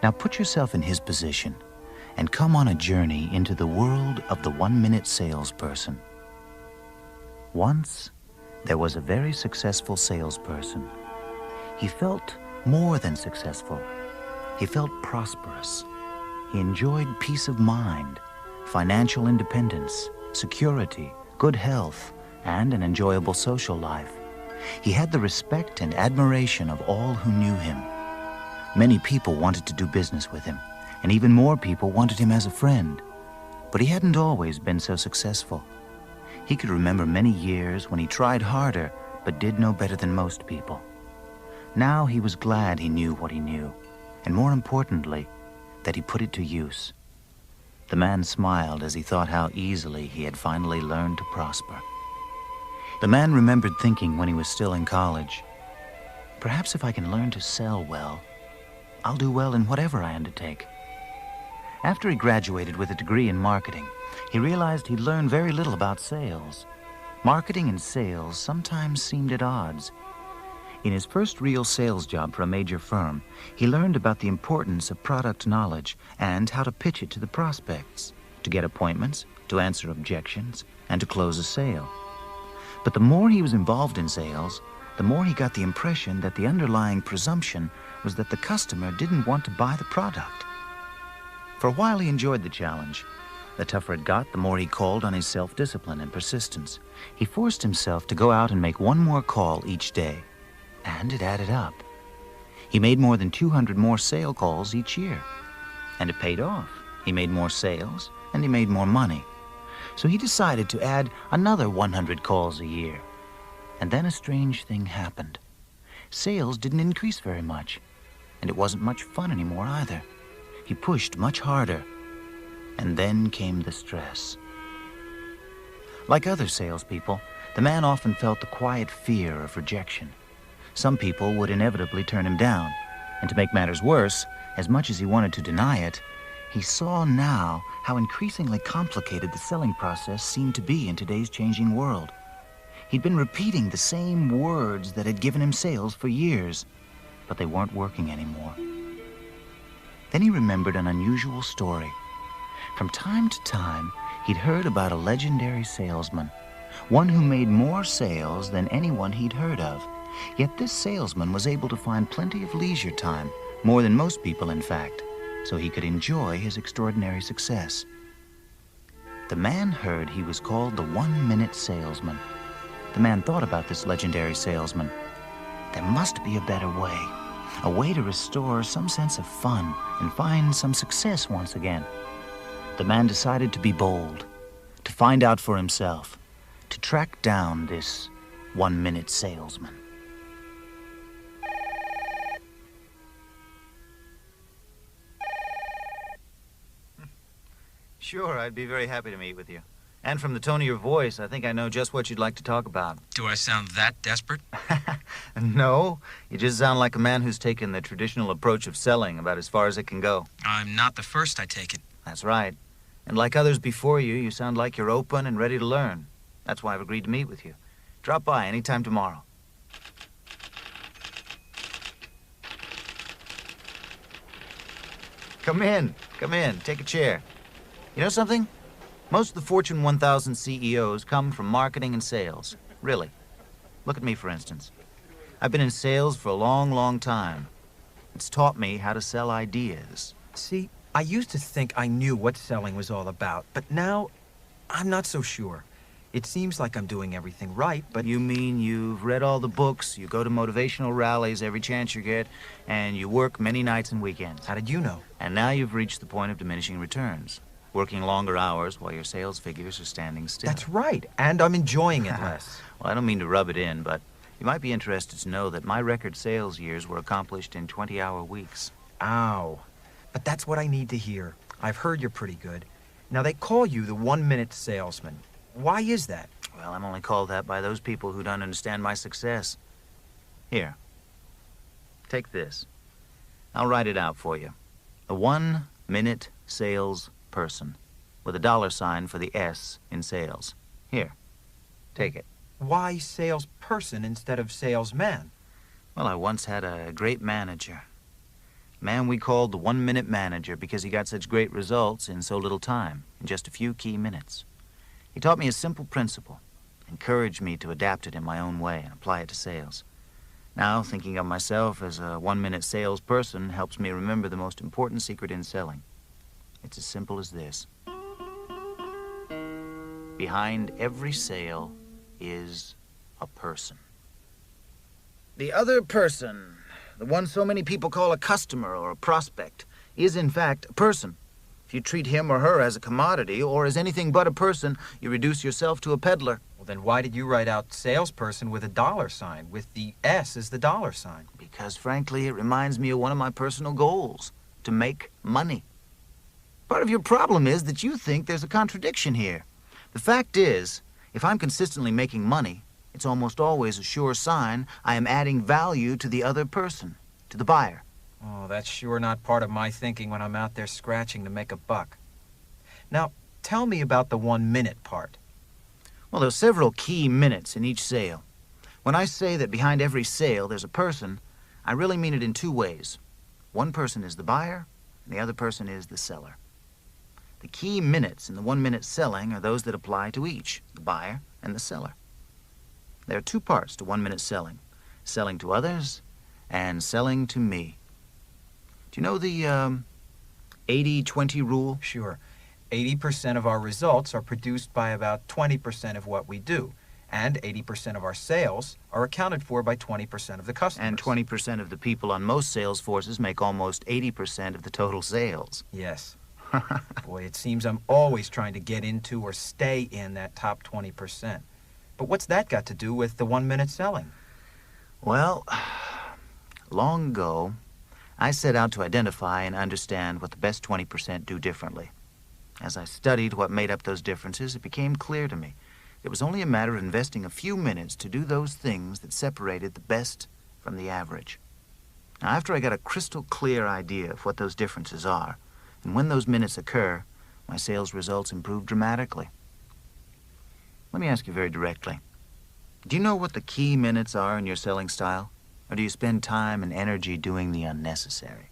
Now put yourself in his position and come on a journey into the world of the one-minute salesperson. Once, there was a very successful salesperson. He felt more than successful. He felt prosperous. He enjoyed peace of mind, financial independence, security, good health, and an enjoyable social life. He had the respect and admiration of all who knew him. Many people wanted to do business with him, and even more people wanted him as a friend. But he hadn't always been so successful. He could remember many years when he tried harder, but did no better than most people. Now he was glad he knew what he knew, and more importantly, that he put it to use. The man smiled as he thought how easily he had finally learned to prosper. The man remembered thinking when he was still in college, perhaps if I can learn to sell well, I'll do well in whatever I undertake. After he graduated with a degree in marketing, he realized he'd learned very little about sales. Marketing and sales sometimes seemed at odds. In his first real sales job for a major firm, he learned about the importance of product knowledge and how to pitch it to the prospects, to get appointments, to answer objections, and to close a sale. But the more he was involved in sales, the more he got the impression that the underlying presumption was that the customer didn't want to buy the product. For a while he enjoyed the challenge. The tougher it got, the more he called on his self-discipline and persistence. He forced himself to go out and make one more call each day, and it added up. He made more than 200 more sale calls each year, and it paid off. He made more sales, and he made more money. So he decided to add another 100 calls a year. And then a strange thing happened. Sales didn't increase very much, and it wasn't much fun anymore either. He pushed much harder, and then came the stress. Like other salespeople, the man often felt the quiet fear of rejection. Some people would inevitably turn him down, and to make matters worse, as much as he wanted to deny it, he saw now how increasingly complicated the selling process seemed to be in today's changing world. He'd been repeating the same words that had given him sales for years, but they weren't working anymore. Then he remembered an unusual story. From time to time, he'd heard about a legendary salesman, one who made more sales than anyone he'd heard of. Yet this salesman was able to find plenty of leisure time, more than most people, in fact, so he could enjoy his extraordinary success. The man heard he was called the one-minute salesman. The man thought about this legendary salesman. There must be a better way, a way to restore some sense of fun and find some success once again. The man decided to be bold, to find out for himself, to track down this one-minute salesman. Sure, I'd be very happy to meet with you. And from the tone of your voice, I think I know just what you'd like to talk about. Do I sound that desperate? No, you just sound like a man who's taken the traditional approach of selling about as far as it can go. I'm not the first, I take it. That's right. And like others before you, you sound like you're open and ready to learn. That's why I've agreed to meet with you. Drop by anytime tomorrow. Come in. Take a chair. You know something? Most of the Fortune 1000 CEOs come from marketing and sales. Really. Look at me, for instance. I've been in sales for a long, long time. It's taught me how to sell ideas. See, I used to think I knew what selling was all about, but now I'm not so sure. It seems like I'm doing everything right, but... You mean you've read all the books, you go to motivational rallies every chance you get, and you work many nights and weekends. How did you know? And now you've reached the point of diminishing returns, working longer hours while your sales figures are standing still. That's right, and I'm enjoying it less. Well, I don't mean to rub it in, but You might be interested to know that my record sales years were accomplished in 20-hour weeks. Ow. But that's what I need to hear. I've heard you're pretty good. Now, they call you the one-minute salesman. Why is that? Well, I'm only called that by those people who don't understand my success. Here. Take this. I'll write it out for you. A one-minute sales person with a $sign for the S in sales. Here. Take it. Why salesperson instead of salesman? Well, I once had a great manager. A man we called the one-minute manager because he got such great results in so little time, in just a few key minutes. He taught me a simple principle, encouraged me to adapt it in my own way and apply it to sales. Now, thinking of myself as a one-minute salesperson helps me remember the most important secret in selling. It's as simple as this. Behind every sale is a person. The other person, the one so many people call a customer or a prospect, is in fact a person. If you treat him or her as a commodity or as anything but a person, you reduce yourself to a peddler. Well, then why did you write out salesperson with a $sign, with the S as the $sign? Because, frankly, it reminds me of one of my personal goals, to make money. Part of your problem is that you think there's a contradiction here. The fact is, if I'm consistently making money, it's almost always a sure sign I am adding value to the other person, to the buyer. Oh, that's sure not part of my thinking when I'm out there scratching to make a buck. Now, tell me about the 1-minute part. Well, there's several key minutes in each sale. When I say that behind every sale there's a person, I really mean it in two ways. One person is the buyer, and the other person is the seller. The key minutes in the 1-minute selling are those that apply to each, the buyer and the seller. There are two parts to 1-minute selling, selling to others and selling to me. Do you know the 80-20 rule? Sure. 80% of our results are produced by about 20% of what we do, and 80% of our sales are accounted for by 20% of the customers. And 20% of the people on most sales forces make almost 80% of the total sales. Yes. Boy, it seems I'm always trying to get into or stay in that top 20%. But what's that got to do with the 1-minute selling? Well, long ago, I set out to identify and understand what the best 20% do differently. As I studied what made up those differences, it became clear to me it was only a matter of investing a few minutes to do those things that separated the best from the average. Now, after I got a crystal clear idea of what those differences are, and when those minutes occur, my sales results improve dramatically. Let me ask you very directly. Do you know what the key minutes are in your selling style? Or do you spend time and energy doing the unnecessary?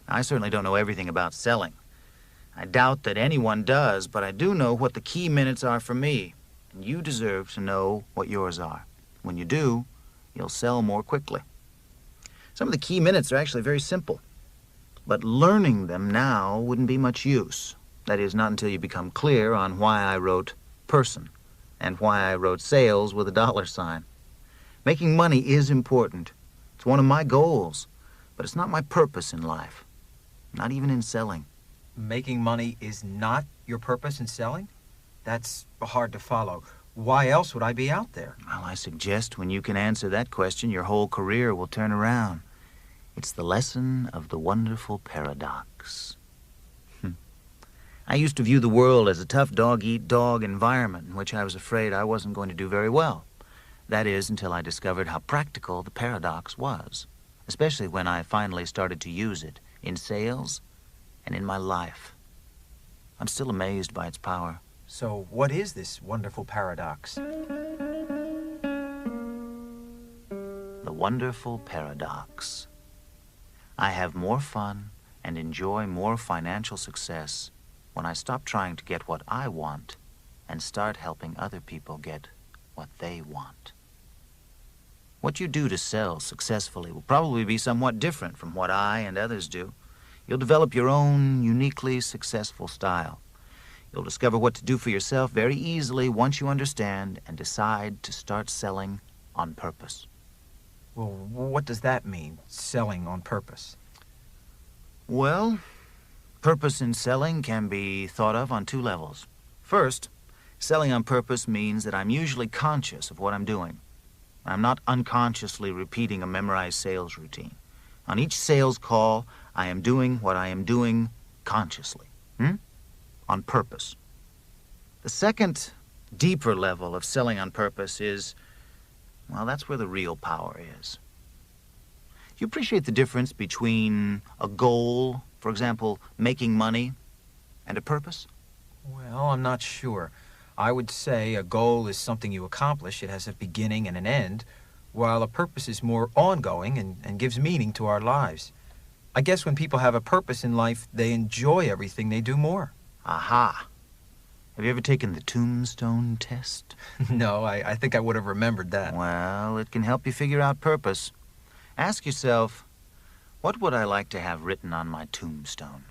Now, I certainly don't know everything about selling. I doubt that anyone does, but I do know what the key minutes are for me. And you deserve to know what yours are. When you do, you'll sell more quickly. Some of the key minutes are actually very simple. But learning them now wouldn't be much use. That is, not until you become clear on why I wrote person and why I wrote sales with a $sign. Making money is important. It's one of my goals, but it's not my purpose in life, not even in selling. Making money is not your purpose in selling? That's hard to follow. Why else would I be out there? Well, I suggest when you can answer that question, your whole career will turn around. It's the lesson of the wonderful paradox. I used to view the world as a tough dog-eat-dog environment in which I was afraid I wasn't going to do very well. That is, until I discovered how practical the paradox was, especially when I finally started to use it in sales and in my life. I'm still amazed by its power. So what is this wonderful paradox? The wonderful paradox. I have more fun and enjoy more financial success when I stop trying to get what I want and start helping other people get what they want. What you do to sell successfully will probably be somewhat different from what I and others do. You'll develop your own uniquely successful style. You'll discover what to do for yourself very easily once you understand and decide to start selling on purpose. Well, what does that mean, selling on purpose? Well, purpose in selling can be thought of on two levels. First, selling on purpose means that I'm usually conscious of what I'm doing. I'm not unconsciously repeating a memorized sales routine. On each sales call, I am doing what I am doing consciously, on purpose. The second, deeper level of selling on purpose is, well, that's where the real power is. You appreciate the difference between a goal, for example, making money, and a purpose? Well, I'm not sure. I would say a goal is something you accomplish. It has a beginning and an end, while a purpose is more ongoing and gives meaning to our lives. I guess when people have a purpose in life, they enjoy everything they do more. Aha. Have you ever taken the tombstone test? No, I think I would have remembered that. Well, it can help you figure out purpose. Ask yourself, what would I like to have written on my tombstone?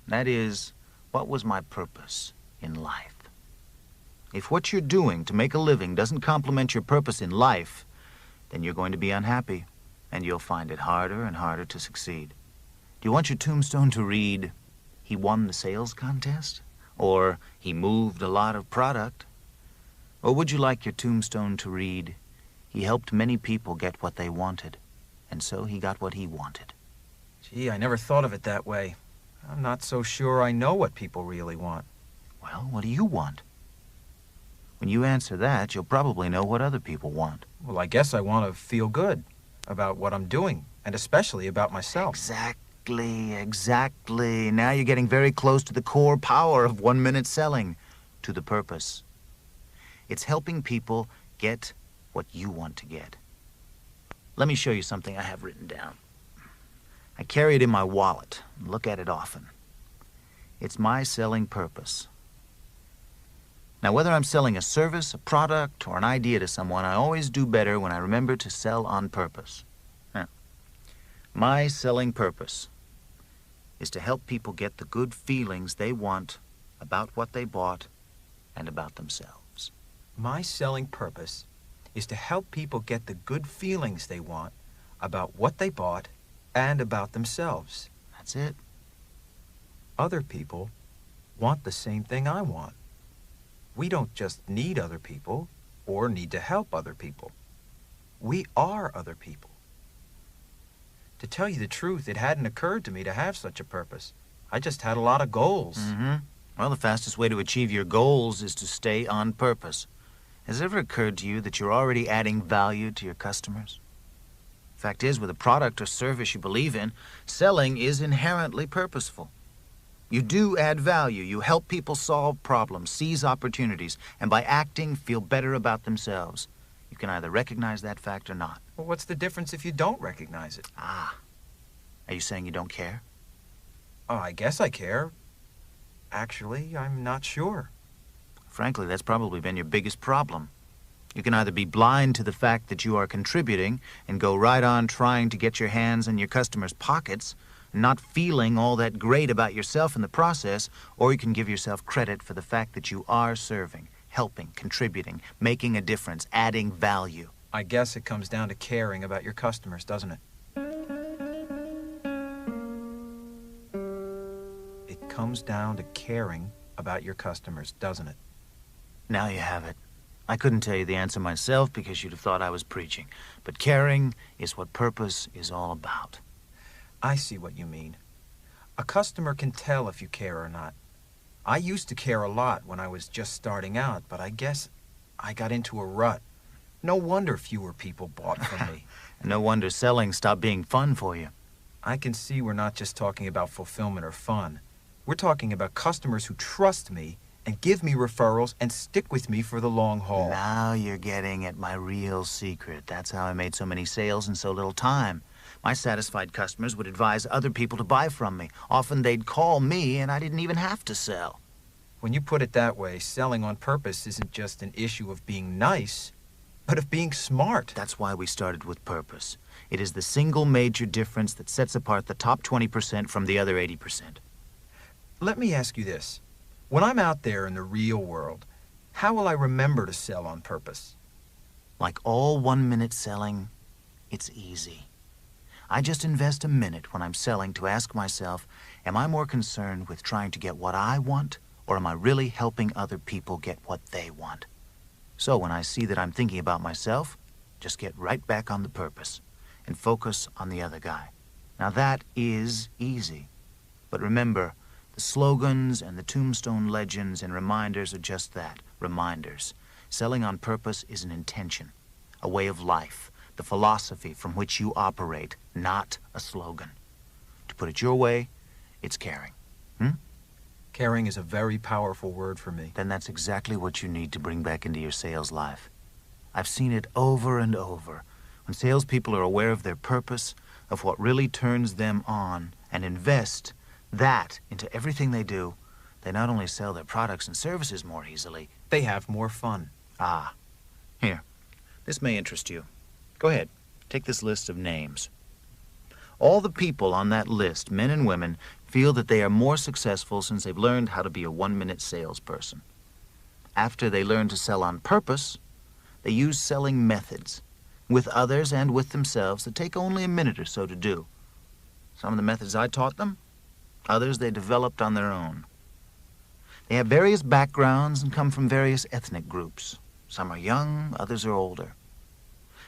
That is, what was my purpose in life? If what you're doing to make a living doesn't complement your purpose in life, then you're going to be unhappy, and you'll find it harder and harder to succeed. Do you want your tombstone to read, he won the sales contest? Or he moved a lot of product? Or would you like your tombstone to read, he helped many people get what they wanted, and so he got what he wanted? Gee, I never thought of it that way. I'm not so sure I know what people really want. Well, what do you want? When you answer that, you'll probably know what other people want. Well, I guess I want to feel good about what I'm doing, and especially about myself. Exactly. Now you're getting very close to the core power of 1 minute selling, to the purpose. It's helping people get what you want to get. Let me show you something I have written down. I carry it in my wallet and look at it often. It's my selling purpose. Now, whether I'm selling a service, a product, or an idea to someone, I always do better when I remember to sell on purpose. Now, my selling purpose is to help people get the good feelings they want about what they bought and about themselves. My selling purpose is to help people get the good feelings they want about what they bought and about themselves. That's it. Other people want the same thing I want. We don't just need other people or need to help other people. We are other people. To tell you the truth, it hadn't occurred to me to have such a purpose. I just had a lot of goals. Well, the fastest way to achieve your goals is to stay on purpose. Has it ever occurred to you that you're already adding value to your customers? Fact is, with a product or service you believe in, selling is inherently purposeful. You do add value. You help people solve problems, seize opportunities, and by acting, feel better about themselves. You can either recognize that fact or not. Well, what's the difference if you don't recognize it? Ah. Are you saying you don't care? Oh, I guess I care. Actually, I'm not sure. Frankly, that's probably been your biggest problem. You can either be blind to the fact that you are contributing and go right on trying to get your hands in your customers' pockets, not feeling all that great about yourself in the process, or you can give yourself credit for the fact that you are serving, helping, contributing, making a difference, adding value. I guess it comes down to caring about your customers, doesn't it? It comes down to caring about your customers, doesn't it? Now you have it. I couldn't tell you the answer myself because you'd have thought I was preaching. But caring is what purpose is all about. I see what you mean. A customer can tell if you care or not. I used to care a lot when I was just starting out, but I guess I got into a rut. No wonder fewer people bought from me. No wonder selling stopped being fun for you. I can see we're not just talking about fulfillment or fun. We're talking about customers who trust me and give me referrals and stick with me for the long haul. Now you're getting at my real secret. That's how I made so many sales in so little time. My satisfied customers would advise other people to buy from me. Often they'd call me, and I didn't even have to sell. When you put it that way, selling on purpose isn't just an issue of being nice, but of being smart. That's why we started with purpose. It is the single major difference that sets apart the top 20% from the other 80%. Let me ask you this. When I'm out there in the real world, how will I remember to sell on purpose? Like all 1 minute selling, it's easy. I just invest a minute when I'm selling to ask myself, am I more concerned with trying to get what I want, or am I really helping other people get what they want? So when I see that I'm thinking about myself, Just get right back on the purpose and focus on the other guy. Now that is easy. But remember, the slogans and the tombstone legends and reminders are just that, reminders. Selling on purpose is an intention, a way of life, the philosophy from which you operate, not a slogan. To put it your way, it's caring. Caring is a very powerful word for me. Then that's exactly what you need to bring back into your sales life. I've seen it over and over. When salespeople are aware of their purpose, of what really turns them on, and invest that into everything they do, they not only sell their products and services more easily. They have more fun. Ah, here. This may interest you. Go ahead. Take this list of names. All the people on that list, men and women, feel that they are more successful since they've learned how to be a one-minute salesperson. After they learn to sell on purpose, they use selling methods with others and with themselves that take only a minute or so to do. Some of the methods I taught them, others they developed on their own. They have various backgrounds and come from various ethnic groups. Some are young, others are older.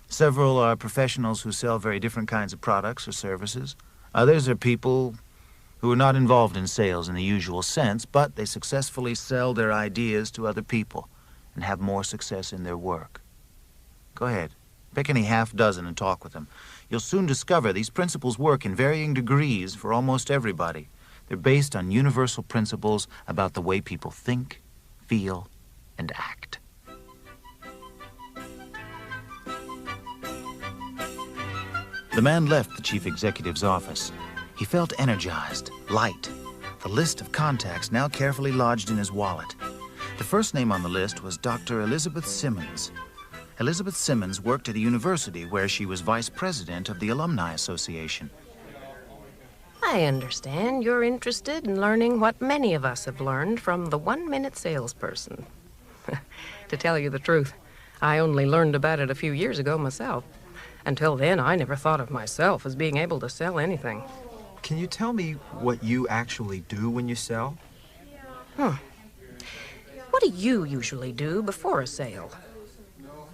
Several are professionals who sell very different kinds of products or services. Others are people who are not involved in sales in the usual sense, but they successfully sell their ideas to other people and have more success in their work. Go ahead. Pick any half dozen and talk with them. You'll soon discover these principles work in varying degrees for almost everybody. They're based on universal principles about the way people think, feel, and act. The man left the chief executive's office. He felt energized, light. The list of contacts now carefully lodged in his wallet. The first name on the list was Dr. Elizabeth Simmons. Elizabeth Simmons worked at a university where she was vice president of the Alumni Association. I understand you're interested in learning what many of us have learned from the one-minute salesperson. To tell you the truth, I only learned about it a few years ago myself. Until then, I never thought of myself as being able to sell anything. Can you tell me what you actually do when you sell? What do you usually do before a sale?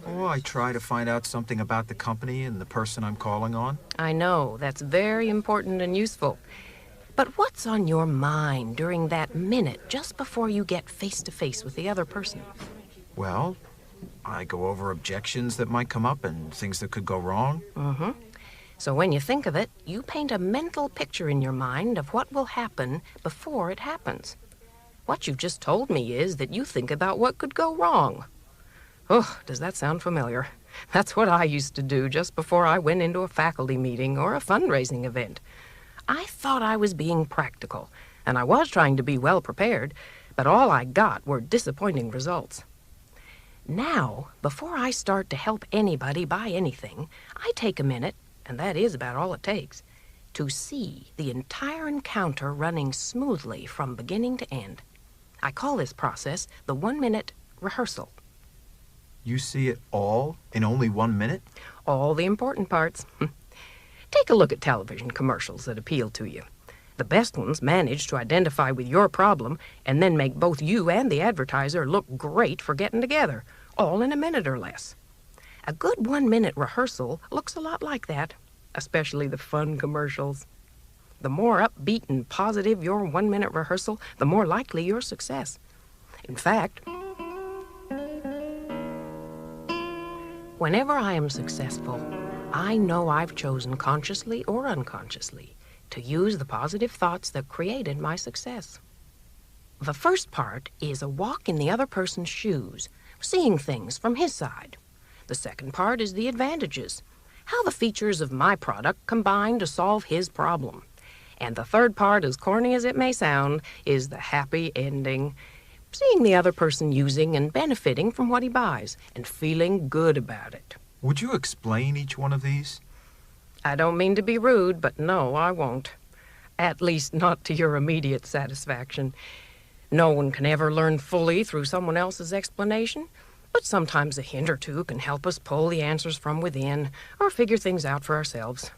Oh, I try to find out something about the company and the person I'm calling on. I know, that's very important and useful. But what's on your mind during that minute just before you get face-to-face with the other person? Well, I go over objections that might come up and things that could go wrong. So when you think of it, you paint a mental picture in your mind of what will happen before it happens. What you've just told me is that you think about what could go wrong. Oh, does that sound familiar? That's what I used to do just before I went into a faculty meeting or a fundraising event. I thought I was being practical, and I was trying to be well prepared, but all I got were disappointing results. Now, before I start to help anybody buy anything, I take a minute, and that is about all it takes, to see the entire encounter running smoothly from beginning to end. I call this process the one-minute rehearsal. You see it all in only 1 minute? All the important parts. Take a look at television commercials that appeal to you. The best ones manage to identify with your problem and then make both you and the advertiser look great for getting together, all in a minute or less. A good 1-minute rehearsal looks a lot like that, especially the fun commercials. The more upbeat and positive your 1-minute rehearsal, the more likely your success. In fact, whenever I am successful, I know I've chosen consciously or unconsciously to use the positive thoughts that created my success. The first part is a walk in the other person's shoes, seeing things from his side. The second part is the advantages, how the features of my product combine to solve his problem. And the third part, as corny as it may sound, is the happy ending, seeing the other person using and benefiting from what he buys and feeling good about it. Would you explain each one of these? I don't mean to be rude, but no, I won't. At least not to your immediate satisfaction. No one can ever learn fully through someone else's explanation, but sometimes a hint or two can help us pull the answers from within or figure things out for ourselves.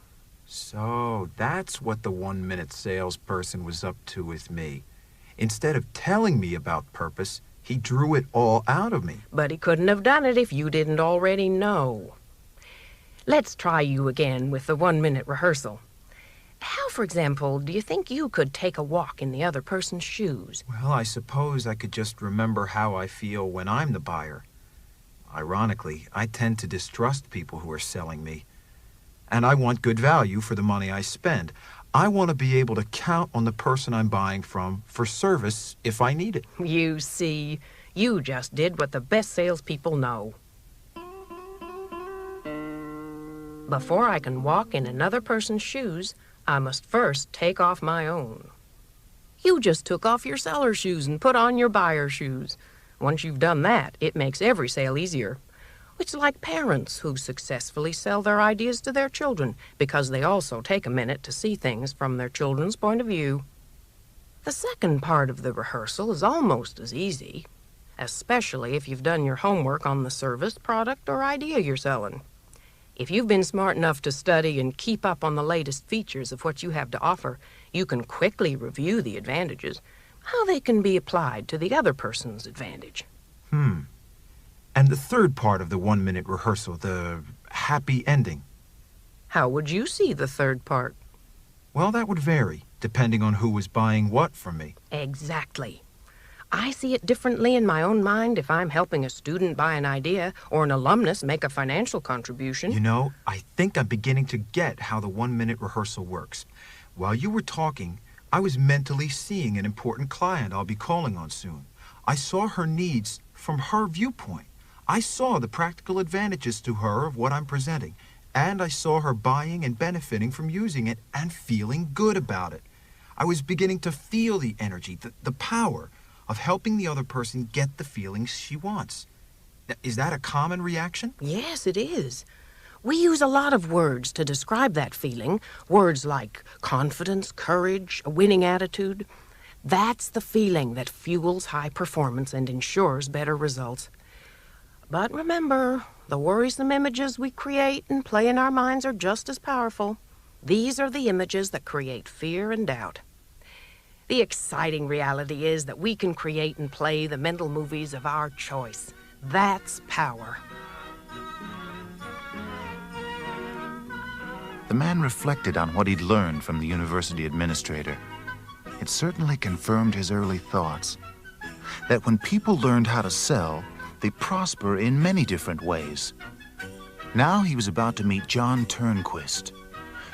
So that's what the 1-minute salesperson was up to with me. Instead of telling me about purpose, he drew it all out of me. But he couldn't have done it if you didn't already know. Let's try you again with the 1-minute rehearsal. How, for example, do you think you could take a walk in the other person's shoes? Well, I suppose I could just remember how I feel when I'm the buyer. Ironically, I tend to distrust people who are selling me. And I want good value for the money I spend. I want to be able to count on the person I'm buying from for service if I need it. You see, you just did what the best salespeople know. Before I can walk in another person's shoes, I must first take off my own. You just took off your seller's shoes and put on your buyer's shoes. Once you've done that, it makes every sale easier. It's like parents who successfully sell their ideas to their children because they also take a minute to see things from their children's point of view. The second part of the rehearsal is almost as easy, especially if you've done your homework on the service, product, or idea you're selling. If you've been smart enough to study and keep up on the latest features of what you have to offer, you can quickly review the advantages, how they can be applied to the other person's advantage. And the third part of the 1-minute rehearsal, the happy ending. How would you see the third part? Well, that would vary, depending on who was buying what from me. Exactly. I see it differently in my own mind if I'm helping a student buy an idea or an alumnus make a financial contribution. You know, I think I'm beginning to get how the 1-minute rehearsal works. While you were talking, I was mentally seeing an important client I'll be calling on soon. I saw her needs from her viewpoint. I saw the practical advantages to her of what I'm presenting, and I saw her buying and benefiting from using it and feeling good about it. I was beginning to feel the energy, the power of helping the other person get the feelings she wants. Is that a common reaction? Yes, it is. We use a lot of words to describe that feeling. Words like confidence, courage, a winning attitude. That's the feeling that fuels high performance and ensures better results. But remember, the worrisome images we create and play in our minds are just as powerful. These are the images that create fear and doubt. The exciting reality is that we can create and play the mental movies of our choice. That's power. The man reflected on what he'd learned from the university administrator. It certainly confirmed his early thoughts, that when people learned how to sell, they prosper in many different ways. Now he was about to meet John Turnquist.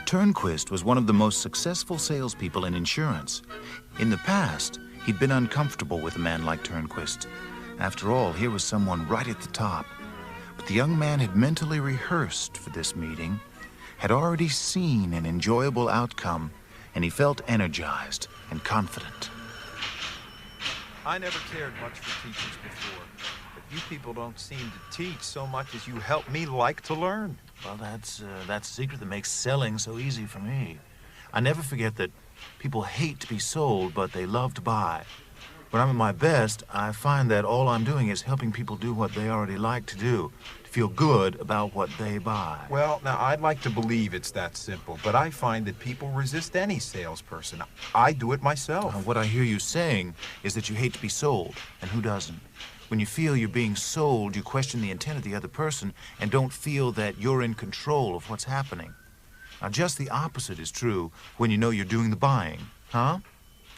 Turnquist was one of the most successful salespeople in insurance. In the past, he'd been uncomfortable with a man like Turnquist. After all, here was someone right at the top. But the young man had mentally rehearsed for this meeting, had already seen an enjoyable outcome, and he felt energized and confident. I never cared much for teachers before, but you people don't seem to teach so much as you help me like to learn. Well, that's the secret that makes selling so easy for me. I never forget that people hate to be sold, but they love to buy. When I'm at my best, I find that all I'm doing is helping people do what they already like to do, to feel good about what they buy. Well, now, I'd like to believe it's that simple, but I find that people resist any salesperson. I do it myself. What I hear you saying is that you hate to be sold, and who doesn't? When you feel you're being sold, you question the intent of the other person and don't feel that you're in control of what's happening. Now, just the opposite is true when you know you're doing the buying, huh?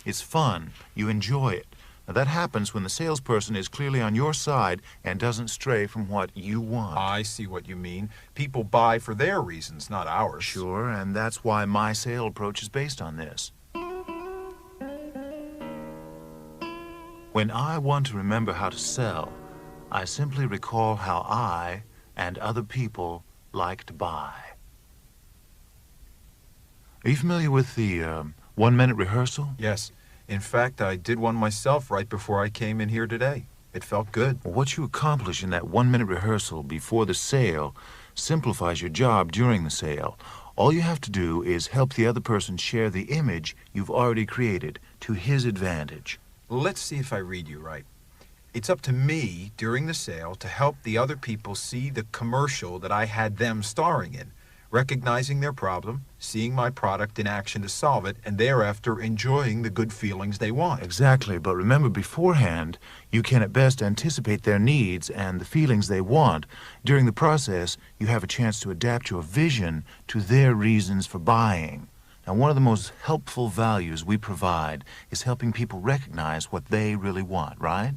It's fun. You enjoy it. Now, that happens when the salesperson is clearly on your side and doesn't stray from what you want. I see what you mean. People buy for their reasons, not ours. Sure, and that's why my sale approach is based on this. When I want to remember how to sell, I simply recall how I and other people like to buy. Are you familiar with the 1-minute rehearsal? Yes. In fact, I did one myself right before I came in here today. It felt good. Well, what you accomplish in that 1-minute rehearsal before the sale simplifies your job during the sale. All you have to do is help the other person share the image you've already created to his advantage. Let's see if I read you right. It's up to me during the sale to help the other people see the commercial that I had them starring in, recognizing their problem, seeing my product in action to solve it, and thereafter enjoying the good feelings they want. Exactly, but remember beforehand, you can at best anticipate their needs and the feelings they want. During the process, you have a chance to adapt your vision to their reasons for buying. Now, one of the most helpful values we provide is helping people recognize what they really want, right?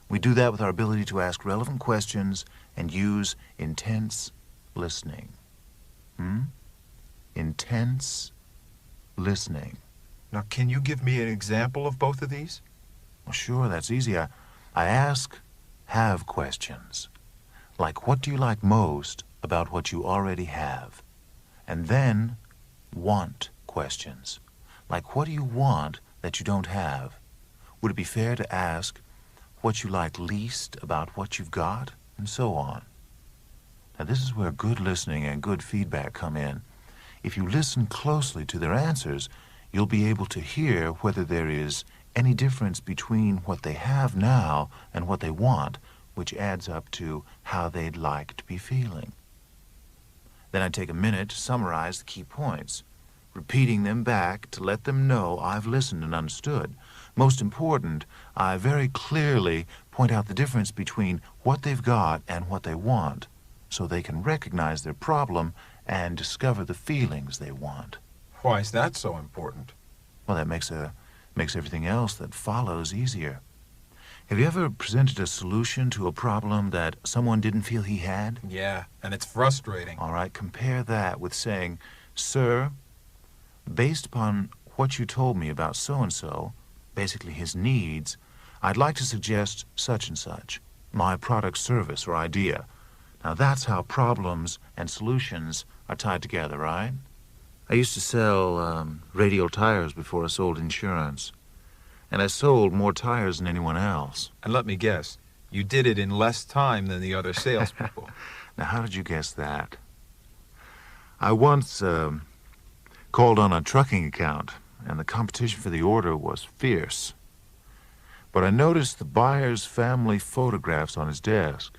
We do that with our ability to ask relevant questions and use intense listening. Intense listening. Now, can you give me an example of both of these? Well, sure, that's easy. I ask have questions. Like, what do you like most about what you already have? And then want questions. Like, what do you want that you don't have? Would it be fair to ask what you like least about what you've got? And so on. Now, this is where good listening and good feedback come in. If you listen closely to their answers, you'll be able to hear whether there is any difference between what they have now and what they want, which adds up to how they'd like to be feeling. Then I take a minute to summarize the key points, repeating them back to let them know I've listened and understood. Most important, I very clearly point out the difference between what they've got and what they want, so they can recognize their problem and discover the feelings they want. Why is that so important? Well, that makes everything else that follows easier. Have you ever presented a solution to a problem that someone didn't feel he had? Yeah, and it's frustrating. All right, compare that with saying, "Sir, based upon what you told me about so-and-so, basically his needs, I'd like to suggest such and such, my product, service, or idea." Now, that's how problems and solutions are tied together, right? I used to sell radial tires before I sold insurance. And I sold more tires than anyone else. And let me guess, you did it in less time than the other salespeople. Now, how did you guess that? I once called on a trucking account, and the competition for the order was fierce. But I noticed the buyer's family photographs on his desk.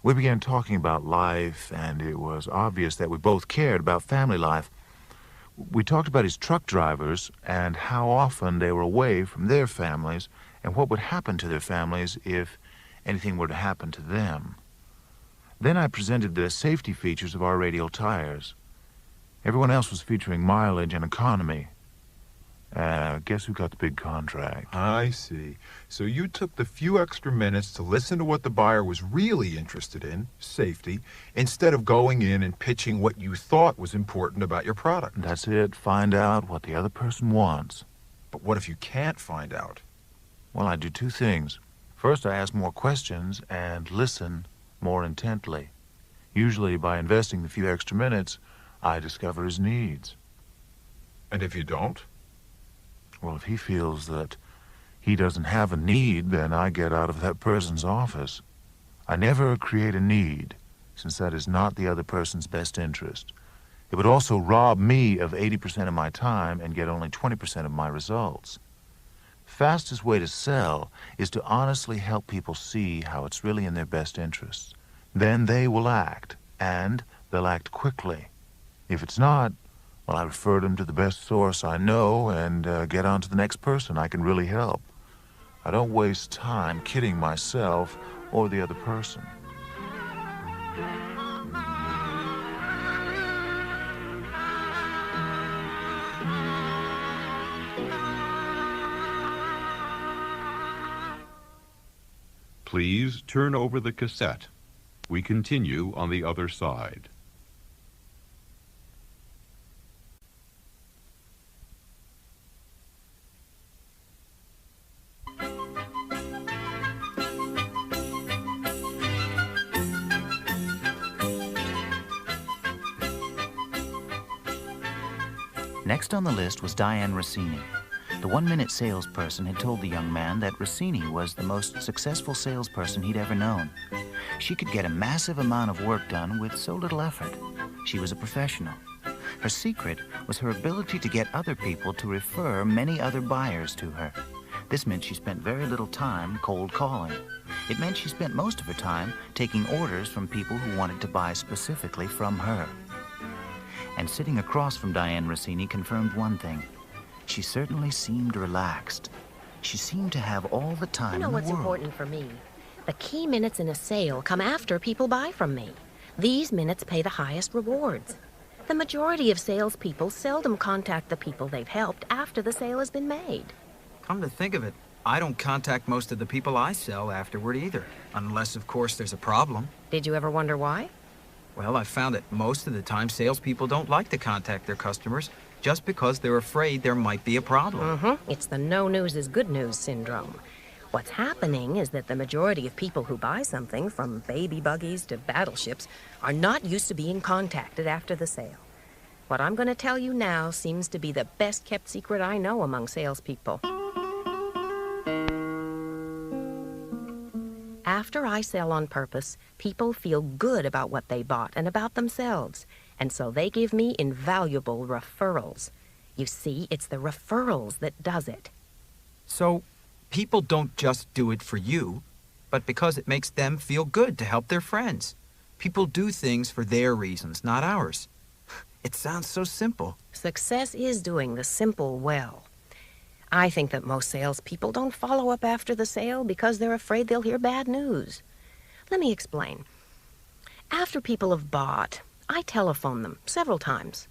We began talking about life, and it was obvious that we both cared about family life. We talked about his truck drivers and how often they were away from their families and what would happen to their families if anything were to happen to them. Then I presented the safety features of our radial tires. Everyone else was featuring mileage and economy. Guess who got the big contract? I see. So you took the few extra minutes to listen to what the buyer was really interested in, safety, instead of going in and pitching what you thought was important about your product. That's it. Find out what the other person wants. But what if you can't find out? Well, I do two things. First, I ask more questions and listen more intently. Usually, by investing the few extra minutes, I discover his needs. And if you don't? Well, if he feels that he doesn't have a need, then I get out of that person's office. I never create a need, since that is not the other person's best interest. It would also rob me of 80% of my time and get only 20% of my results. The fastest way to sell is to honestly help people see how it's really in their best interests. Then they will act, and they'll act quickly. If it's not, well, I refer them to the best source I know and get on to the next person I can really help. I don't waste time kidding myself or the other person. Please turn over the cassette. We continue on the other side. Next on the list was Diane Rossini. The one-minute salesperson had told the young man that Rossini was the most successful salesperson he'd ever known. She could get a massive amount of work done with so little effort. She was a professional. Her secret was her ability to get other people to refer many other buyers to her. This meant she spent very little time cold calling. It meant she spent most of her time taking orders from people who wanted to buy specifically from her. And sitting across from Diane Rossini confirmed one thing. She certainly seemed relaxed. She seemed to have all the time You know in the what's world. important for me? The key minutes in a sale come after people buy from me. These minutes pay the highest rewards. The majority of salespeople seldom contact the people they've helped after the sale has been made. Come to think of it, I don't contact most of the people I sell afterward either. Unless, of course, there's a problem. Did you ever wonder why? Well, I've found that most of the time salespeople don't like to contact their customers just because they're afraid there might be a problem. It's the no news is good news syndrome. What's happening is that the majority of people who buy something, from baby buggies to battleships, are not used to being contacted after the sale. What I'm going to tell you now seems to be the best kept secret I know among salespeople. After I sell on purpose, people feel good about what they bought and about themselves, and so they give me invaluable referrals. You see, it's the referrals that does it. So, people don't just do it for you, but because it makes them feel good to help their friends. People do things for their reasons, not ours. It sounds so simple. Success is doing the simple well. I think that most salespeople don't follow up after the sale because they're afraid they'll hear bad news. Let me explain. After people have bought, I telephone them several times.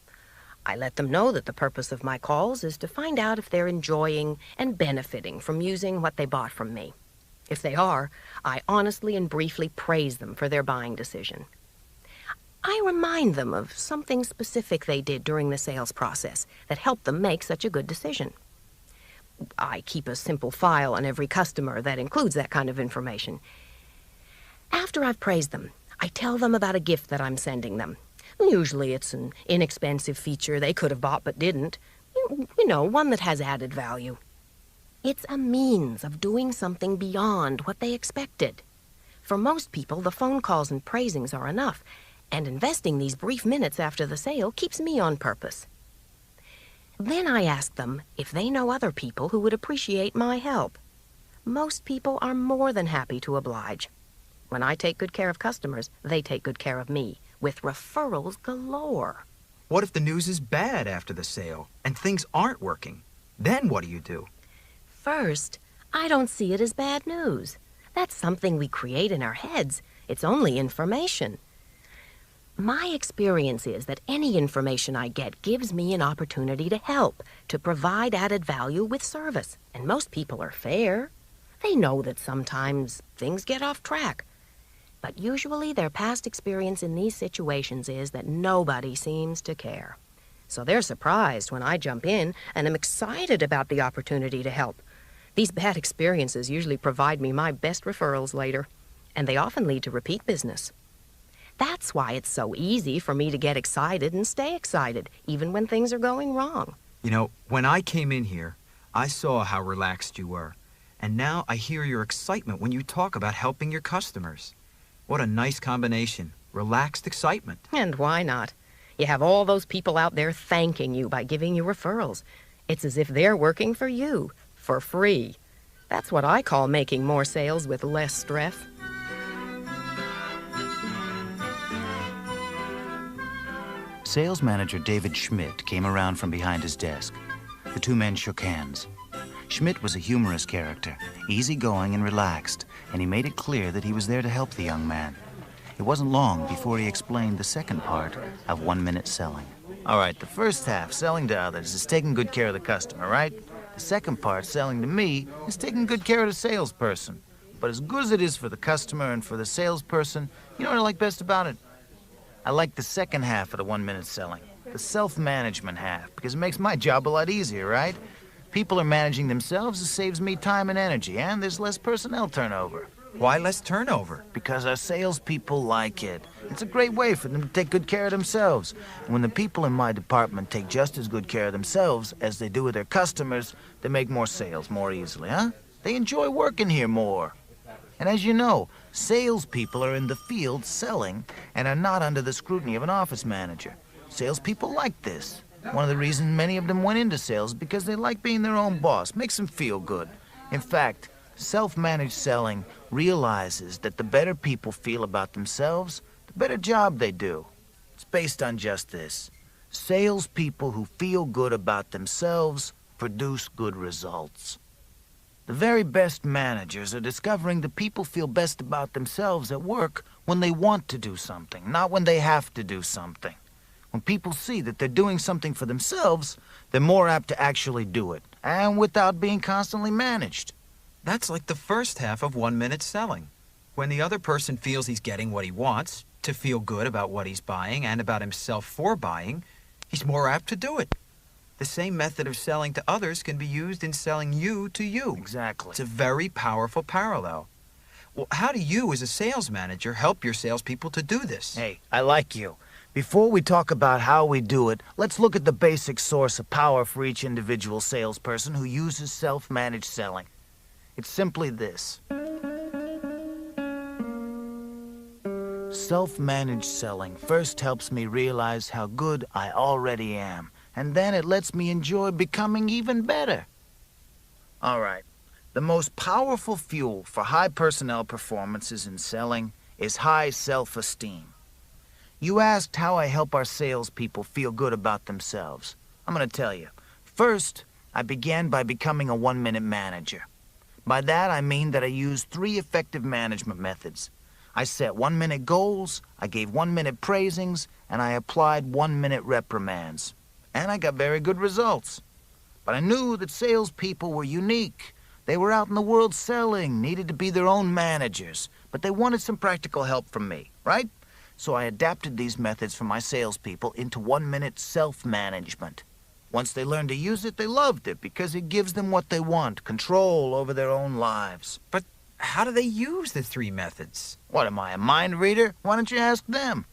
I let them know that the purpose of my calls is to find out if they're enjoying and benefiting from using what they bought from me. If they are, I honestly and briefly praise them for their buying decision. I remind them of something specific they did during the sales process that helped them make such a good decision. I keep a simple file on every customer that includes that kind of information. After I've praised them, I tell them about a gift that I'm sending them. Usually it's an inexpensive feature they could have bought but didn't. You know, one that has added value. It's a means of doing something beyond what they expected. For most people, the phone calls and praisings are enough, and investing these brief minutes after the sale keeps me on purpose. Then I ask them if they know other people who would appreciate my help. Most people are more than happy to oblige. When I take good care of customers, they take good care of me, with referrals galore. What if the news is bad after the sale and things aren't working? Then what do you do? First, I don't see it as bad news. That's something we create in our heads. It's only information. My experience is that any information I get gives me an opportunity to help, to provide added value with service. And most people are fair. They know that sometimes things get off track. But usually their past experience in these situations is that nobody seems to care. So they're surprised when I jump in and am excited about the opportunity to help. These bad experiences usually provide me my best referrals later, and they often lead to repeat business. That's why it's so easy for me to get excited and stay excited, even when things are going wrong. You know, when I came in here, I saw how relaxed you were. And now I hear your excitement when you talk about helping your customers. What a nice combination. Relaxed excitement. And why not? You have all those people out there thanking you by giving you referrals. It's as if they're working for you, for free. That's what I call making more sales with less stress. Sales manager David Schmidt came around from behind his desk. The two men shook hands. Schmidt was a humorous character, easygoing and relaxed, and he made it clear that he was there to help the young man. It wasn't long before he explained the second part of 1 minute selling. All right, the first half, selling to others, is taking good care of the customer, right? The second part, selling to me, is taking good care of the salesperson. But as good as it is for the customer and for the salesperson, you know what I like best about it? I like the second half of the 1 minute selling, the self-management half, because it makes my job a lot easier, right? People are managing themselves, it saves me time and energy, and there's less personnel turnover. Why less turnover? Because our salespeople like it. It's a great way for them to take good care of themselves. And when the people in my department take just as good care of themselves as they do with their customers, they make more sales more easily, huh? They enjoy working here more. And as you know, salespeople are in the field selling and are not under the scrutiny of an office manager. Salespeople like this. One of the reasons many of them went into sales is because they like being their own boss. Makes them feel good. In fact, self-managed selling realizes that the better people feel about themselves, the better job they do. It's based on just this. Salespeople who feel good about themselves produce good results. The very best managers are discovering that people feel best about themselves at work when they want to do something, not when they have to do something. When people see that they're doing something for themselves, they're more apt to actually do it, and without being constantly managed. That's like the first half of 1 minute selling. When the other person feels he's getting what he wants, to feel good about what he's buying and about himself for buying, he's more apt to do it. The same method of selling to others can be used in selling you to you. Exactly. It's a very powerful parallel. Well, how do you, as a sales manager, help your salespeople to do this? Hey, I like you. Before we talk about how we do it, let's look at the basic source of power for each individual salesperson who uses self-managed selling. It's simply this. Self-managed selling first helps me realize how good I already am, and then it lets me enjoy becoming even better. All right. The most powerful fuel for high personnel performances in selling is high self-esteem. You asked how I help our salespeople feel good about themselves. I'm going to tell you. First, I began by becoming a one-minute manager. By that, I mean that I used 3 effective management methods. I set 1-minute goals, I gave 1-minute praisings, and I applied 1-minute reprimands. And I got very good results. But I knew that salespeople were unique. They were out in the world selling, needed to be their own managers, but they wanted some practical help from me, right? So I adapted these methods for my salespeople into 1-minute self-management. Once they learned to use it, they loved it because it gives them what they want, control over their own lives. But how do they use the 3 methods? What, am I, a mind reader? Why don't you ask them?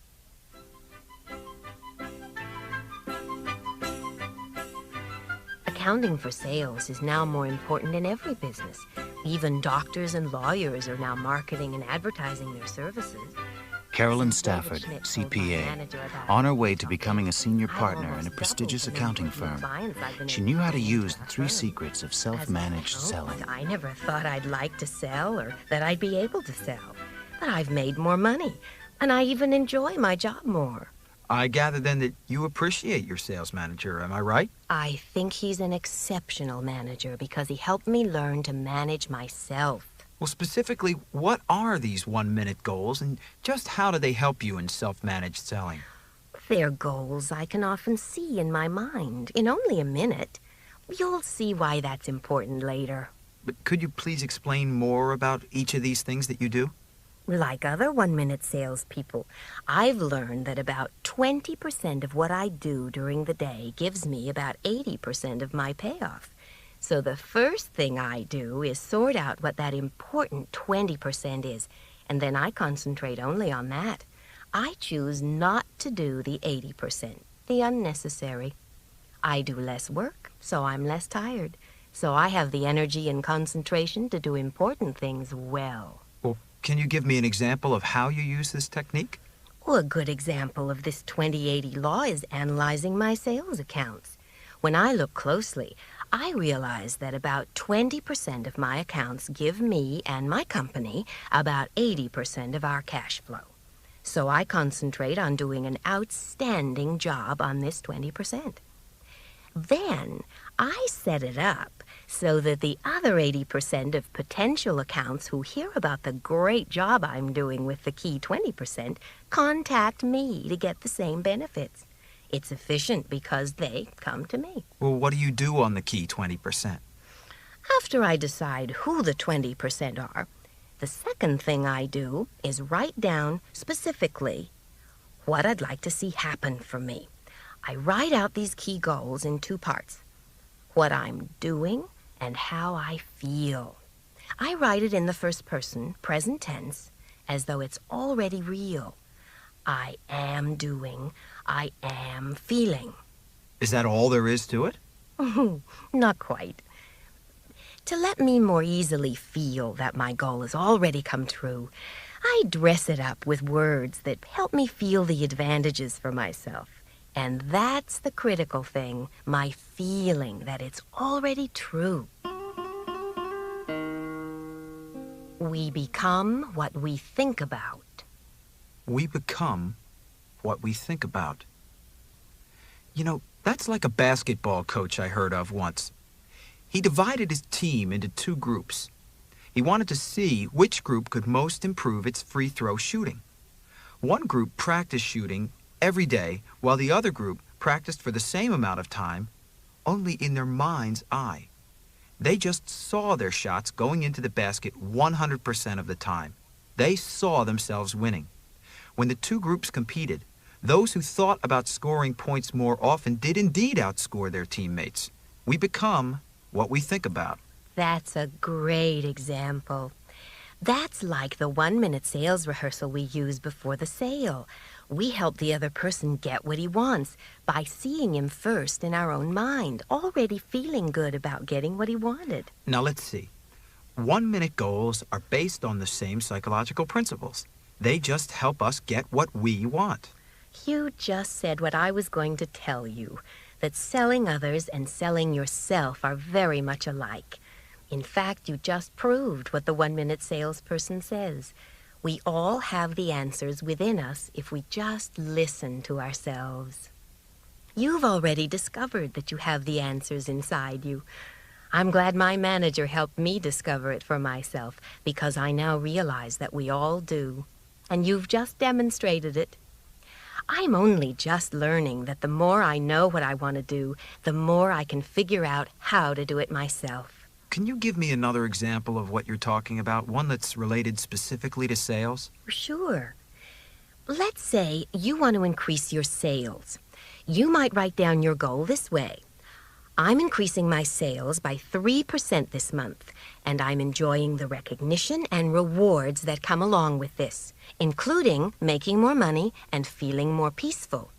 Accounting for sales is now more important in every business. Even doctors and lawyers are now marketing and advertising their services. Carolyn Stafford, CPA, on her way to becoming a senior partner in a prestigious accounting firm. She knew how to use the 3 secrets of self-managed selling. I never thought I'd like to sell or that I'd be able to sell. But I've made more money, and I even enjoy my job more. I gather then that you appreciate your sales manager, am I right? I think he's an exceptional manager because he helped me learn to manage myself. Well, specifically, what are these 1-minute goals, and just how do they help you in self-managed selling? They're goals I can often see in my mind in only a minute. You'll see why that's important later. But could you please explain more about each of these things that you do? Like other 1-minute salespeople, I've learned that about 20% of what I do during the day gives me about 80% of my payoff. So the first thing I do is sort out what that important 20% is, and then I concentrate only on that. I choose not to do the 80%, the unnecessary. I do less work, so I'm less tired. So I have the energy and concentration to do important things well. Well, can you give me an example of how you use this technique? Well, a good example of this 20/80 law is analyzing my sales accounts. When I look closely, I realize that about 20% of my accounts give me and my company about 80% of our cash flow. So I concentrate on doing an outstanding job on this 20%. Then I set it up so that the other 80% of potential accounts who hear about the great job I'm doing with the key 20% contact me to get the same benefits. It's efficient because they come to me. Well, what do you do on the key 20%? After I decide who the 20% are, the second thing I do is write down specifically what I'd like to see happen for me. I write out these key goals in 2 parts: what I'm doing and how I feel. I write it in the first person, present tense, as though it's already real. I am doing, I am feeling. Is that all there is to it? Not quite. To let me more easily feel that my goal has already come true, I dress it up with words that help me feel the advantages for myself. And that's the critical thing, my feeling that it's already true. We become what we think about. We become what we think about. You know, that's like a basketball coach I heard of once. He divided his team into two groups. He wanted to see which group could most improve its free throw shooting. One group practiced shooting every day, while the other group practiced for the same amount of time, only in their mind's eye. They just saw their shots going into the basket 100% of the time. They saw themselves winning. When the two groups competed, those who thought about scoring points more often did indeed outscore their teammates. We become what we think about. That's a great example. That's like the 1-minute sales rehearsal we use before the sale. We help the other person get what he wants by seeing him first in our own mind, already feeling good about getting what he wanted. Now let's see. 1-minute goals are based on the same psychological principles. They just help us get what we want. You just said what I was going to tell you, that selling others and selling yourself are very much alike. In fact, you just proved what the 1-minute salesperson says. We all have the answers within us if we just listen to ourselves. You've already discovered that you have the answers inside you. I'm glad my manager helped me discover it for myself, because I now realize that we all do. And you've just demonstrated it. I'm only just learning that the more I know what I want to do, the more I can figure out how to do it myself. Can you give me another example of what you're talking about, one that's related specifically to sales? Sure. Let's say you want to increase your sales. You might write down your goal this way. I'm increasing my sales by 3% this month, and I'm enjoying the recognition and rewards that come along with this, including making more money and feeling more peaceful.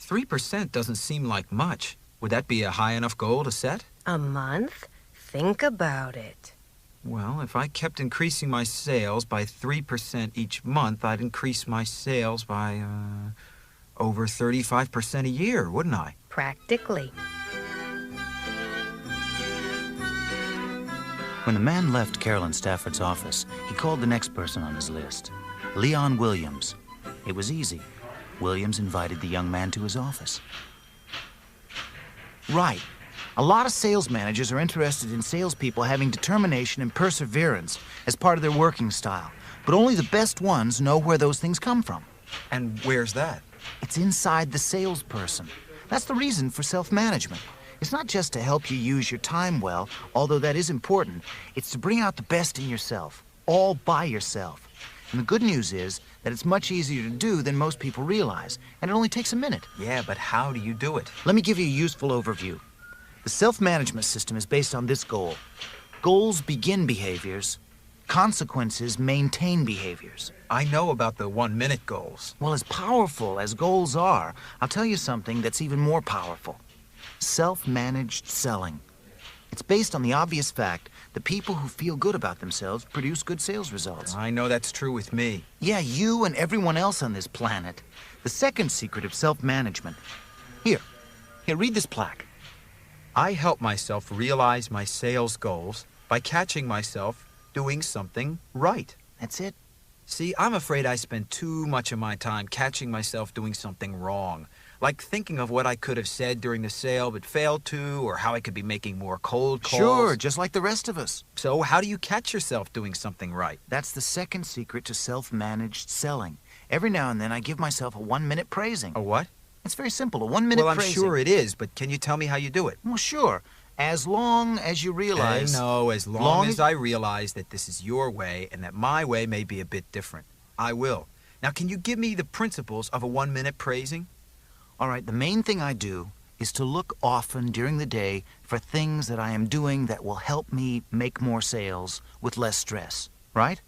3% doesn't seem like much. Would that be a high enough goal to set? A month? Think about it. Well, if I kept increasing my sales by 3% each month, I'd increase my sales by over 35% a year, wouldn't I? Practically. When the man left Carolyn Stafford's office, he called the next person on his list, Leon Williams. It was easy. Williams invited the young man to his office. Right. A lot of sales managers are interested in salespeople having determination and perseverance as part of their working style, but only the best ones know where those things come from. And where's that? It's inside the salesperson. That's the reason for self-management. It's not just to help you use your time well, although that is important. It's to bring out the best in yourself, all by yourself. And the good news is that it's much easier to do than most people realize, and it only takes a minute. Yeah, but how do you do it? Let me give you a useful overview. The self-management system is based on this goal. Goals begin behaviors. Consequences maintain behaviors. I know about the 1-minute goals. Well, as powerful as goals are, I'll tell you something that's even more powerful. Self-managed selling. It's based on the obvious fact that people who feel good about themselves produce good sales results. I know that's true with me. Yeah, you and everyone else on this planet. The second secret of self-management. Here, read this plaque. I help myself realize my sales goals by catching myself doing something right. That's it. See, I'm afraid I spend too much of my time catching myself doing something wrong. Like thinking of what I could have said during the sale but failed to, or how I could be making more cold calls. Sure, just like the rest of us. So how do you catch yourself doing something right? That's the second secret to self-managed selling. Every now and then I give myself a 1-minute praising. A what? It's very simple, a 1-minute Well, I'm praising. sure it is, but can you tell me how you do it? Well, sure. As long as you realize... No, as long as I realize that this is your way and that my way may be a bit different. I will. Now, can you give me the principles of a 1-minute praising? All right, the main thing I do is to look often during the day for things that I am doing that will help me make more sales with less stress, right?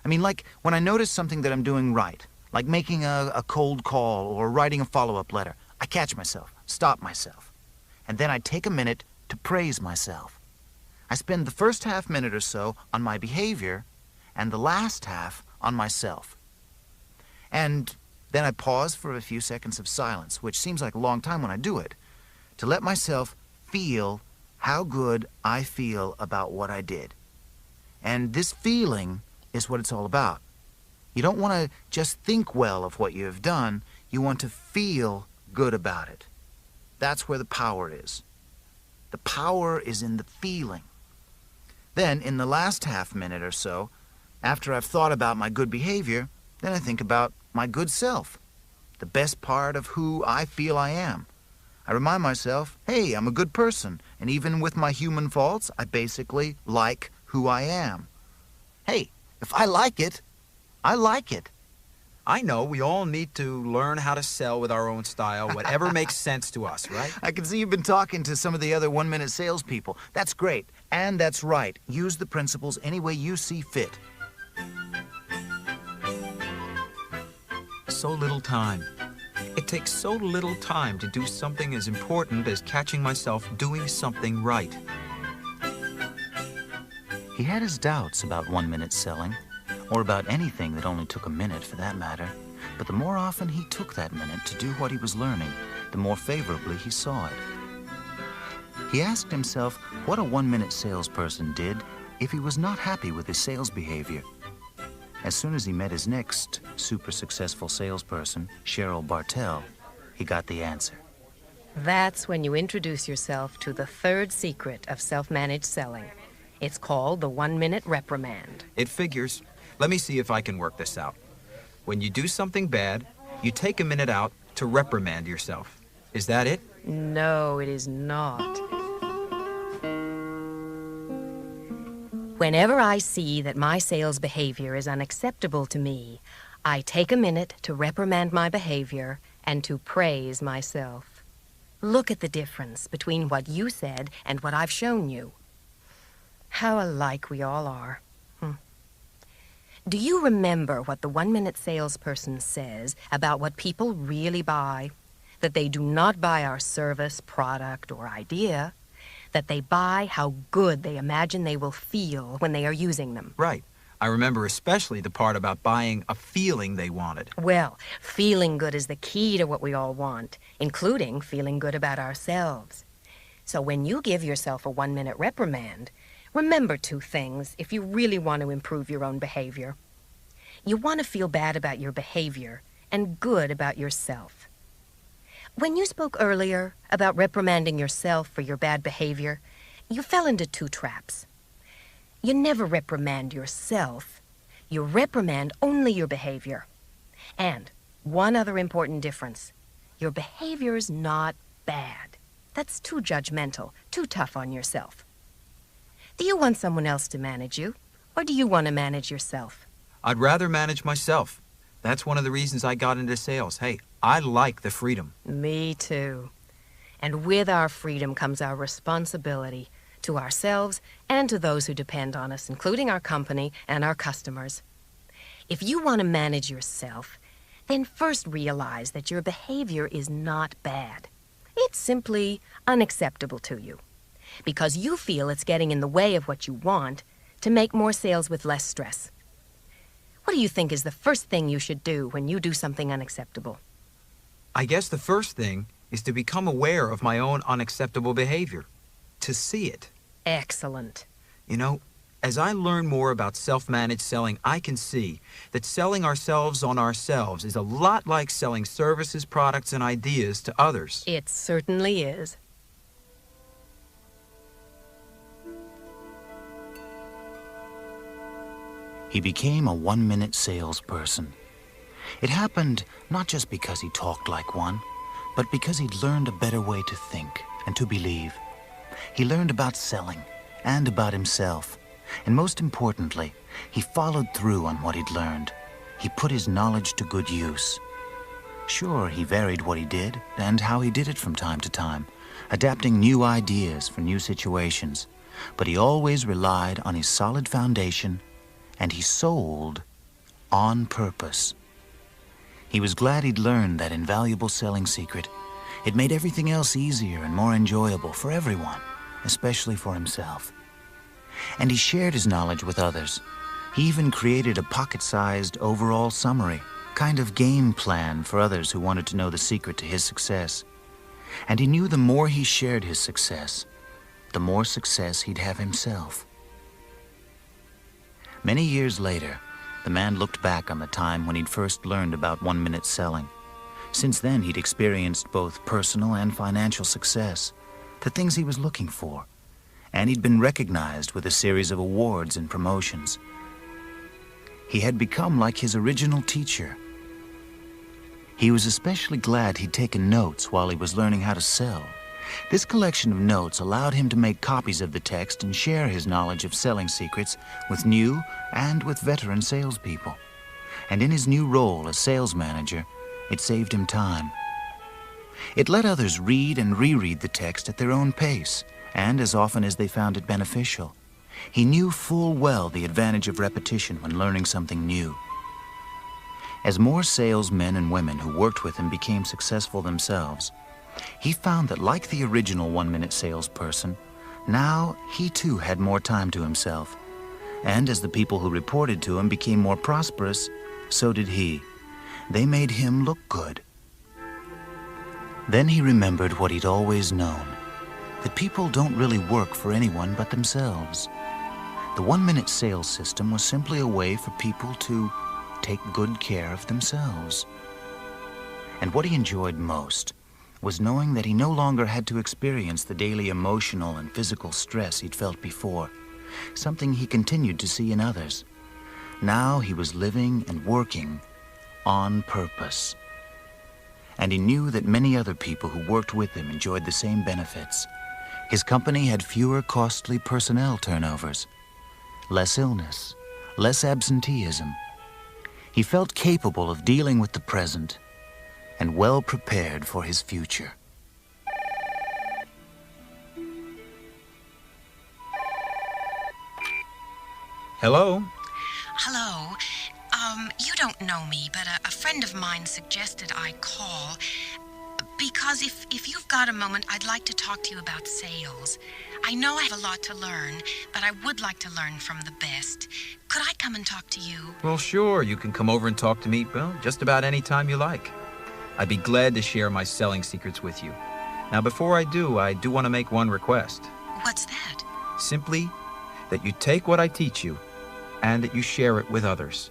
I mean, like when I notice something that I'm doing right, like making a cold call or writing a follow-up letter, I catch myself, stop myself, and then I take a minute to praise myself. I spend the first half minute or so on my behavior and the last half on myself. And then I pause for a few seconds of silence, which seems like a long time when I do it, to let myself feel how good I feel about what I did. And this feeling is what it's all about. You don't want to just think well of what you have done, you want to feel good about it. That's where the power is. The power is in the feeling. Then, in the last half minute or so, after I've thought about my good behavior, then I think about my good self, the best part of who I feel I am. I remind myself, hey, I'm a good person, and even with my human faults, I basically like who I am. Hey, if I like it, I like it. I know we all need to learn how to sell with our own style, whatever makes sense to us, right? I can see you've been talking to some of the other one-minute salespeople. That's great, and that's right. Use the principles any way you see fit. So little time. It takes so little time to do something as important as catching myself doing something right. He had his doubts about one-minute selling, or about anything that only took a minute for that matter. But the more often he took that minute to do what he was learning, the more favorably he saw it. He asked himself what a one-minute salesperson did if he was not happy with his sales behavior. As soon as he met his next super successful salesperson, Cheryl Bartell, he got the answer. That's when you introduce yourself to the third secret of self-managed selling. It's called the 1-minute reprimand. It figures. Let me see if I can work this out. When you do something bad, you take a minute out to reprimand yourself. Is that it? No, it is not. Whenever I see that my sales behavior is unacceptable to me, I take a minute to reprimand my behavior and to praise myself. Look at the difference between what you said and what I've shown you. How alike we all are. Do you remember what the 1-minute salesperson says about what people really buy? That they do not buy our service, product, or idea. That they buy how good they imagine they will feel when they are using them. Right. I remember especially the part about buying a feeling they wanted. Well, feeling good is the key to what we all want, including feeling good about ourselves. So when you give yourself a 1-minute reprimand, remember 2 things if you really want to improve your own behavior. You want to feel bad about your behavior and good about yourself. When you spoke earlier about reprimanding yourself for your bad behavior, you fell into 2 traps. You never reprimand yourself. You reprimand only your behavior. And one other important difference. Your behavior's not bad. That's too judgmental, too tough on yourself. Do you want someone else to manage you, or do you want to manage yourself? I'd rather manage myself. That's one of the reasons I got into sales. Hey, I like the freedom. Me too. And with our freedom comes our responsibility to ourselves and to those who depend on us, including our company and our customers. If you want to manage yourself, then first realize that your behavior is not bad. It's simply unacceptable to you, because you feel it's getting in the way of what you want to make more sales with less stress. What do you think is the first thing you should do when you do something unacceptable? I guess the first thing is to become aware of my own unacceptable behavior, to see it. Excellent. You know, as I learn more about self-managed selling, I can see that selling ourselves on ourselves is a lot like selling services, products, and ideas to others. It certainly is. He became a 1-minute salesperson. It happened not just because he talked like one, but because he'd learned a better way to think and to believe. He learned about selling and about himself. And most importantly, he followed through on what he'd learned. He put his knowledge to good use. Sure, he varied what he did and how he did it from time to time, adapting new ideas for new situations. But he always relied on his solid foundation, and he sold on purpose. He was glad he'd learned that invaluable selling secret. It made everything else easier and more enjoyable for everyone, especially for himself. And he shared his knowledge with others. He even created a pocket-sized overall summary, kind of game plan for others who wanted to know the secret to his success. And he knew the more he shared his success, the more success he'd have himself. Many years later, the man looked back on the time when he'd first learned about 1-minute selling. Since then, he'd experienced both personal and financial success, the things he was looking for, and he'd been recognized with a series of awards and promotions. He had become like his original teacher. He was especially glad he'd taken notes while he was learning how to sell. This collection of notes allowed him to make copies of the text and share his knowledge of selling secrets with new and with veteran salespeople. And in his new role as sales manager, it saved him time. It let others read and reread the text at their own pace, and as often as they found it beneficial. He knew full well the advantage of repetition when learning something new. As more salesmen and women who worked with him became successful themselves, he found that like the original one-minute salesperson, now he too had more time to himself. And as the people who reported to him became more prosperous, so did he. They made him look good. Then he remembered what he'd always known, that people don't really work for anyone but themselves. The one-minute sales system was simply a way for people to take good care of themselves. And what he enjoyed most was knowing that he no longer had to experience the daily emotional and physical stress he'd felt before, something he continued to see in others. Now he was living and working on purpose. And he knew that many other people who worked with him enjoyed the same benefits. His company had fewer costly personnel turnovers, less illness, less absenteeism. He felt capable of dealing with the present and well prepared for his future. Hello? Hello. You don't know me, but a friend of mine suggested I call because if you've got a moment, I'd like to talk to you about sales. I know I have a lot to learn, but I would like to learn from the best. Could I come and talk to you? Well, sure, you can come over and talk to me, well, just about any time you like. I'd be glad to share my selling secrets with you. Now, before I do want to make one request. What's that? Simply that you take what I teach you and that you share it with others.